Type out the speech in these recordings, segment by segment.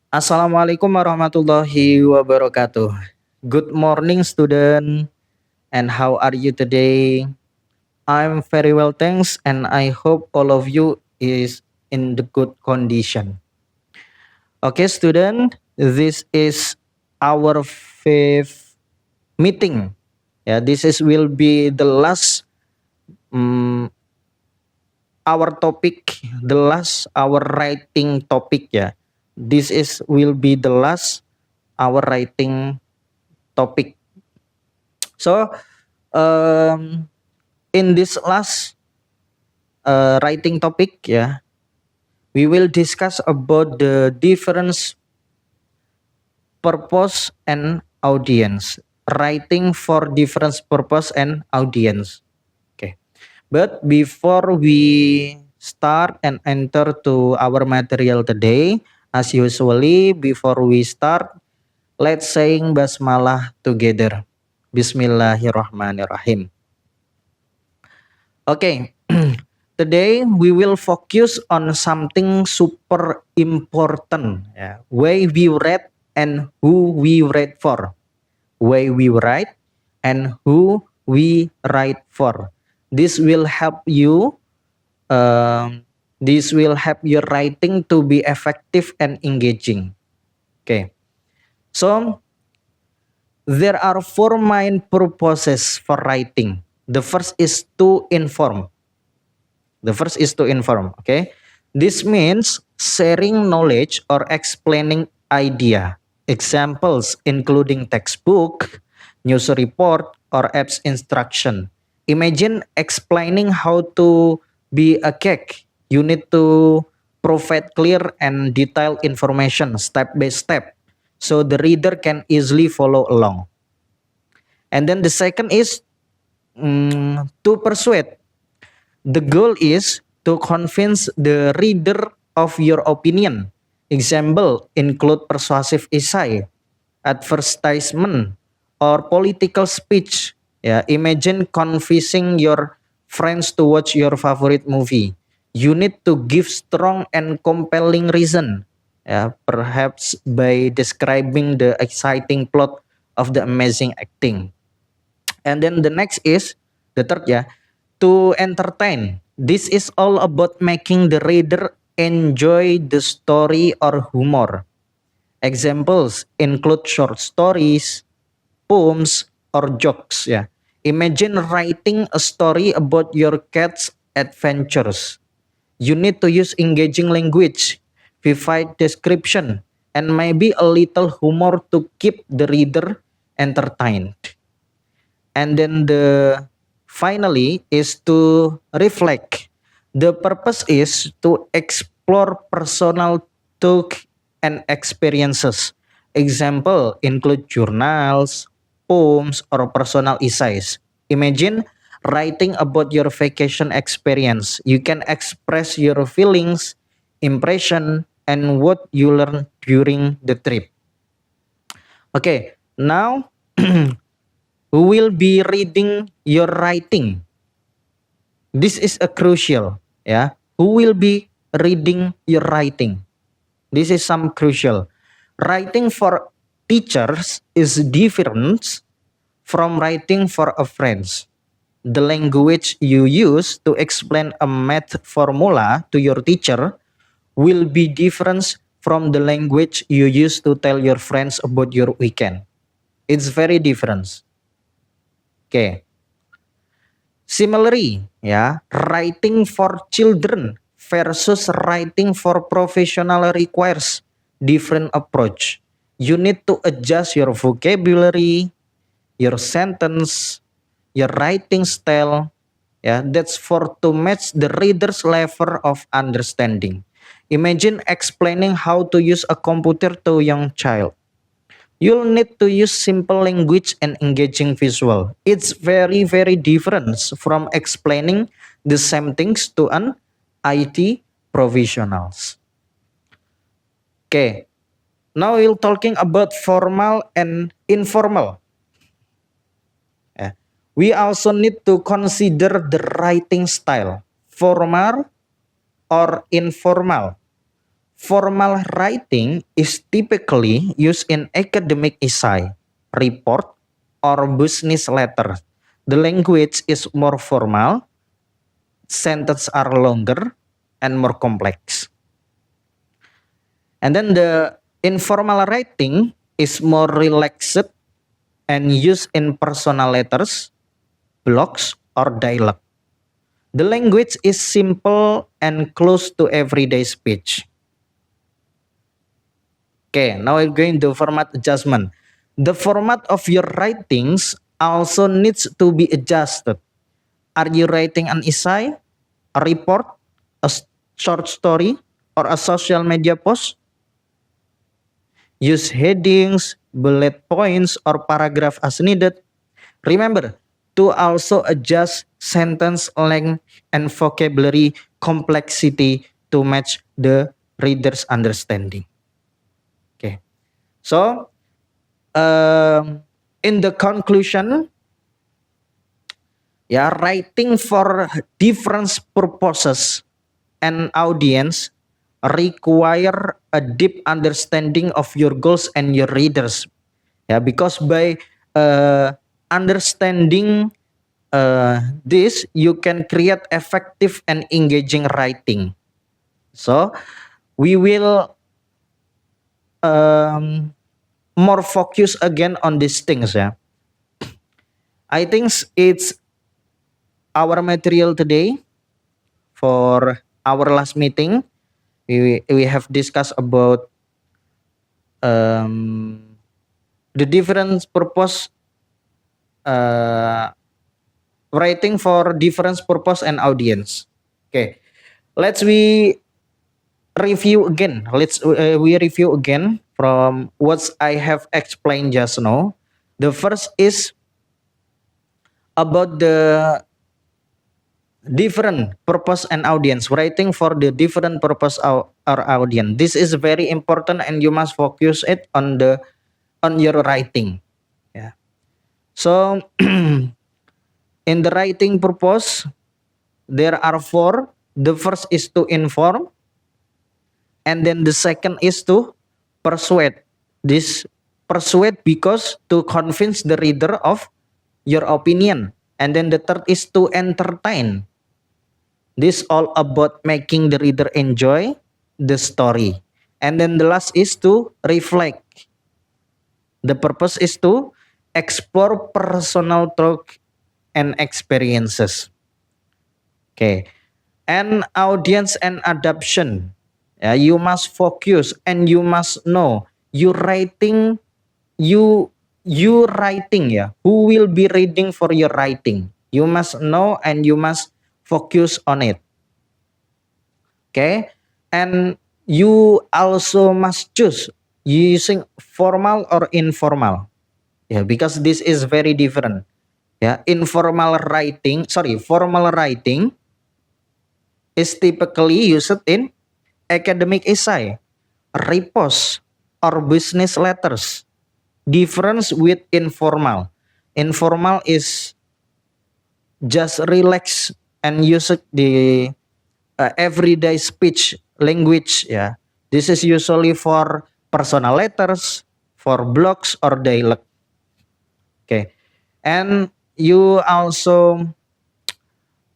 Assalamualaikum warahmatullahi wabarakatuh. Good morning, student. And how are you today? I'm very well, thanks, and I hope all of you is in the good condition. Okay, student, this is our fifth meeting. Yeah, this is will be the last our topic, the last our writing topic. Yeah, this is will be the last our writing topic. So, in this last writing topic, yeah, we will discuss about the difference purpose and audience. Writing for different purpose and audience. Okay, but before we start and enter to our material today, as usually, before we start, let's saying basmalah together. Bismillahirrahmanirrahim. Okay, today we will focus on something super important. Yeah. Why we read and who we read for. Why we write and who we write for. This will help you. This will help your writing to be effective and engaging. Okay, so there are four main purposes for writing. The first is to inform. Okay? This means sharing knowledge or explaining idea. Examples including textbook, news report, or apps instruction. Imagine explaining how to be a cake. You need to provide clear and detailed information step by step so the reader can easily follow along. And then the second is to persuade. The goal is to convince the reader of your opinion. Example include persuasive essay, advertisement, or political speech. Yeah, imagine convincing your friends to watch your favorite movie. You need to give strong and compelling reason. Yeah, perhaps by describing the exciting plot of the amazing acting. And then the next is the third, yeah, to entertain. This is all about making the reader enjoy the story or humor. Examples include short stories, poems, or jokes. Yeah. Imagine writing a story about your cat's adventures. You need to use engaging language, vivid description, and maybe a little humor to keep the reader entertained. And then the finally is to reflect. The purpose is to explore personal thoughts and experiences. Example include journals, poems, or personal essays. Imagine writing about your vacation experience. You can express your feelings, impression, and what you learned during the trip. Okay, now who will be reading your writing? This is a crucial, yeah. Who will be reading your writing? This is some crucial. Writing for teachers is different from writing for a friends. The language you use to explain a math formula to your teacher will be different from the language you use to tell your friends about your weekend. It's very different. Okay. Similarly, yeah, writing for children versus writing for professional requires different approach. You need to adjust your vocabulary, your sentence, your writing style. Yeah, that's for to match the reader's level of understanding. Imagine explaining how to use a computer to a young child. You'll need to use simple language and engaging visual. It's very, very different from explaining the same things to an IT professionals. Okay, now we're talking about formal and informal. We also need to consider the writing style, formal or informal. Formal writing is typically used in academic essay, report, or business letter. The language is more formal, sentences are longer and more complex. And then the informal writing is more relaxed and used in personal letters, blogs, or dialogue. The language is simple and close to everyday speech. Okay, now we're going to format adjustment. The format of your writings also needs to be adjusted. Are you writing an essay, a report, a short story, or a social media post? Use headings, bullet points, or paragraph as needed. Remember to also adjust sentence length and vocabulary complexity to match the reader's understanding. Okay, so in the conclusion, writing for different purposes and audience require a deep understanding of your goals and your readers. Because by understanding this, you can create effective and engaging writing. So we will more focus again on these things. I think it's our material today for our last meeting. We have discussed about the different purpose writing for different purpose and audience. Okay, we review again. We review again from what I have explained just now. The first is about the different purpose and audience, writing for the different purpose or audience. This is very important and you must focus it on your writing. So in the writing purpose, there are 4. The first is to inform, and then the second is to persuade. This persuade because to convince the reader of your opinion. And then the third is to entertain. This all about making the reader enjoy the story. And then the last is to reflect. The purpose is to explore personal thought and experiences. Okay. And audience and adoption. You must focus and you must know you writing who will be reading for your writing. You must know and you must focus on it. Okay, and you also must choose using formal or informal. Because this is very different. Formal writing is typically used in academic essay, reports, or business letters. Difference with informal. Informal is just relax and use the everyday speech language. This is usually for personal letters, for blogs or dialogue. Okay, and you also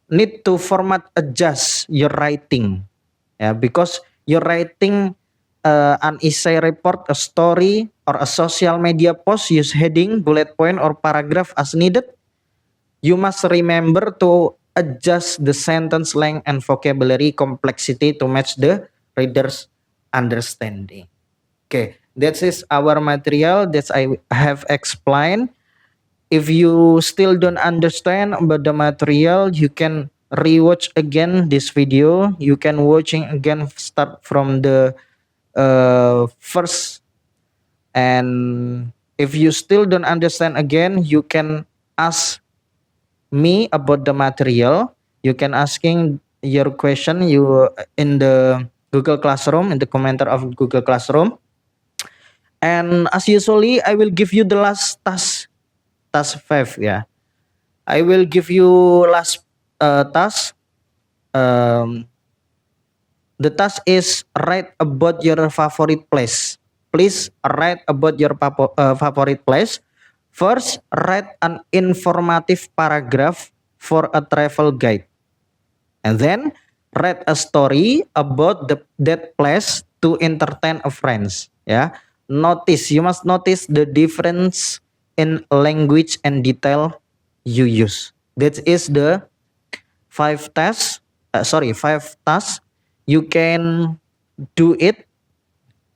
need to format adjust your writing, because your writing an essay, report, a story, or a social media post, use heading, bullet point, or paragraph as needed. You must remember to adjust the sentence length and vocabulary complexity to match the reader's understanding. Okay, that is our material that I have explained. If you still don't understand about the material, you can rewatch again this video. You can watching again start from the first, and if you still don't understand again, you can ask me about the material. You can asking your question you in the Google Classroom, in the commenter of Google Classroom. And as usually, I will give you the last task 5. I will give you last task. The task is write about your favorite place. Please write about your favorite place. First, write an informative paragraph for a travel guide. And then write a story about that place to entertain a friends. Yeah. You must notice the difference in language and detail you use. That is the five tasks you can do it,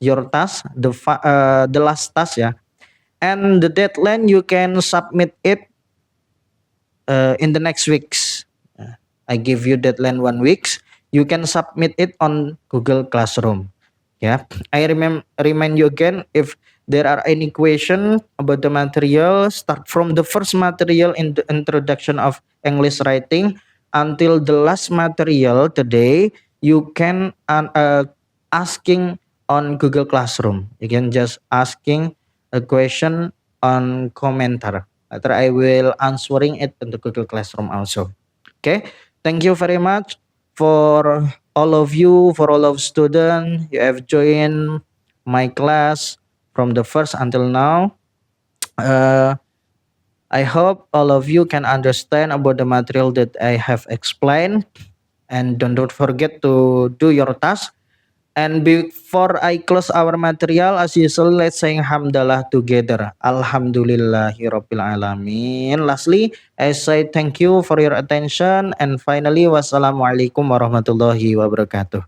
your task, the last task, yeah. And the deadline, you can submit it in the next weeks. I give you deadline 1 weeks. You can submit it on Google Classroom. Yeah, I remind you again, if there are any question about the material, start from the first material in the introduction of English writing until the last material today. You can asking on Google Classroom. You can just asking a question on commenter. Later I will answering it in the Google Classroom also. Okay, thank you very much for all of you, for all of students. You have joined my class from the first until now. I hope all of you can understand about the material that I have explained, and don't forget to do your task. And before I close our material, as usual, let's sing Hamdalah together. Alhamdulillahirabbil alamin. Lastly, I say thank you for your attention. And finally, wassalamualaikum warahmatullahi wabarakatuh.